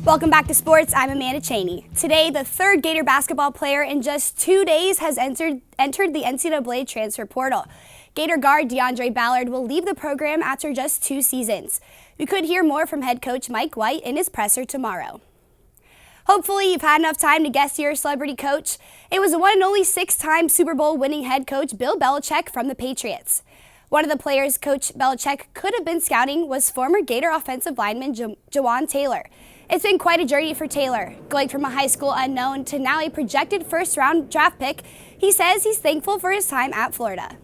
Welcome back to sports. I'm Amanda Cheney. Today, the third Gator basketball player in just 2 days has entered the NCAA transfer portal. Gator guard DeAndre Ballard will leave the program after just 2 seasons. We could hear more from head coach Mike White in his presser tomorrow. Hopefully, you've had enough time to guess your celebrity coach. It was the one and only 6-time Super Bowl winning head coach Bill Belichick from the Patriots. One of the players Coach Belichick could have been scouting was former Gator offensive lineman Jawan Taylor. It's been quite a journey for Taylor, going from a high school unknown to now a projected first-round draft pick. He says he's thankful for his time at Florida.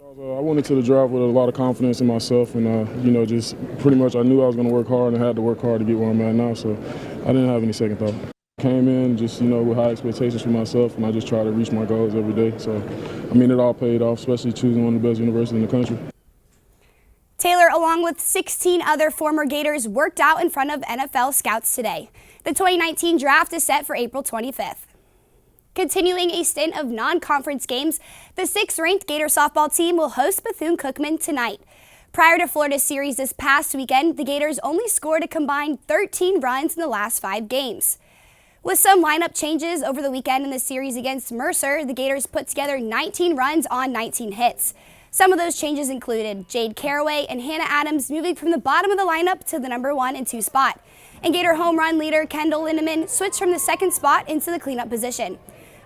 I went into the draft with a lot of confidence in myself, and just pretty much I knew I was going to work hard and I had to work hard to get where I'm at now, so I didn't have any second thought. Came in just with high expectations for myself, and I just try to reach my goals every day. So, it all paid off, especially choosing one of the best universities in the country. Taylor, along with 16 other former Gators, worked out in front of NFL scouts today. The 2019 draft is set for April 25th. Continuing a stint of non-conference games, the 6th-ranked Gator softball team will host Bethune-Cookman tonight. Prior to Florida's series this past weekend, the Gators only scored a combined 13 runs in the last 5 games. With some lineup changes over the weekend in the series against Mercer, the Gators put together 19 runs on 19 hits. Some of those changes included Jade Caraway and Hannah Adams moving from the bottom of the lineup to the number 1 and 2 spot. And Gator home run leader Kendall Lindemann switched from the 2nd spot into the cleanup position.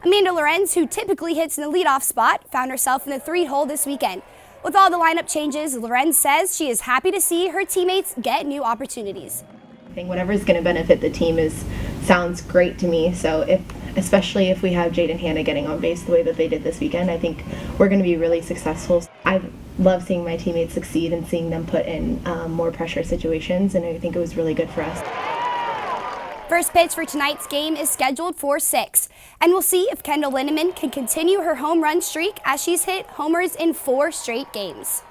Amanda Lorenz, who typically hits in the leadoff spot, found herself in the 3-hole this weekend. With all the lineup changes, Lorenz says she is happy to see her teammates get new opportunities. I think whatever is going to benefit the team sounds great to me. So especially if we have Jade and Hannah getting on base the way that they did this weekend, I think we're going to be really successful. I love seeing my teammates succeed and seeing them put in more pressure situations, and I think it was really good for us. First pitch for tonight's game is scheduled for 6, and we'll see if Kendall Lindemann can continue her home run streak as she's hit homers in 4 straight games.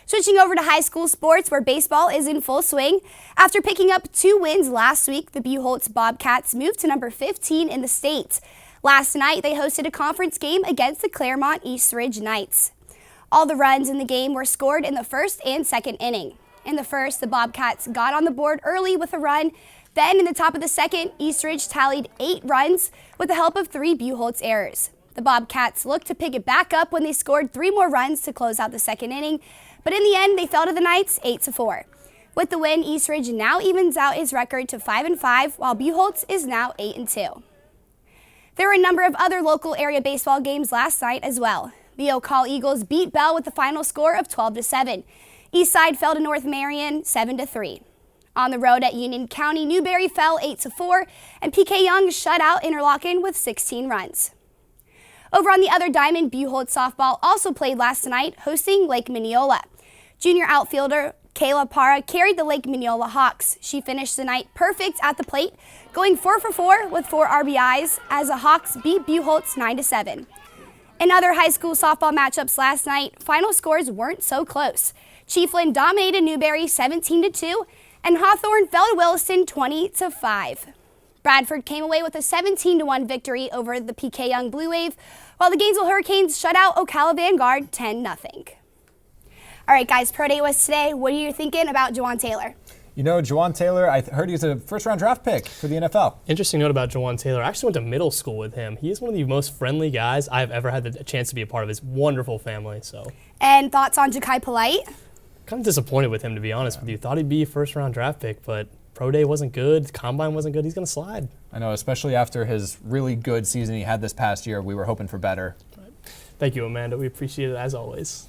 Switching over to high school sports, where baseball is in full swing. After picking up 2 wins last week, the Buchholz Bobcats moved to number 15 in the state. Last night, they hosted a conference game against the Claremont East Ridge Knights. All the runs in the game were scored in the 1st and 2nd inning. In the 1st, the Bobcats got on the board early with a run. Then, in the top of the 2nd, East Ridge tallied 8 runs with the help of 3 Buchholz errors. The Bobcats looked to pick it back up when they scored 3 more runs to close out the 2nd inning, but in the end, they fell to the Knights 8-4. With the win, East Ridge now evens out his record to 5-5, while Buchholz is now 8-2. There were a number of other local area baseball games last night as well. The Oak Hall Eagles beat Bell with the final score of 12-7. Eastside fell to North Marion 7-3. On the road at Union County, Newberry fell 8-4, and PK Young shut out Interlochen with 16 runs. Over on the other diamond, Buchholz softball also played last night, hosting Lake Mineola. Junior outfielder Kayla Parra carried the Lake Mineola Hawks. She finished the night perfect at the plate, going 4 for 4 with 4 RBIs as the Hawks beat Buchholz 9-7. In other high school softball matchups last night, final scores weren't so close. Chiefland dominated Newberry 17-2, and Hawthorne fell to Williston 20-5. Bradford came away with a 17-1 victory over the PK Young Blue Wave, while the Gainesville Hurricanes shut out Ocala Vanguard 10-0. All right, guys, Pro Day was today. What are you thinking about Jawan Taylor? Jawan Taylor, I heard he's a first-round draft pick for the NFL. Interesting note about Jawan Taylor. I actually went to middle school with him. He is one of the most friendly guys I've ever had the chance to be a part of his wonderful family. And thoughts on Ja'Kai Polite? Kind of disappointed with him, to be honest with you. Thought he'd be a first-round draft pick, but Pro Day wasn't good. Combine wasn't good. He's going to slide. I know, especially after his really good season he had this past year. We were hoping for better. Thank you, Amanda. We appreciate it as always.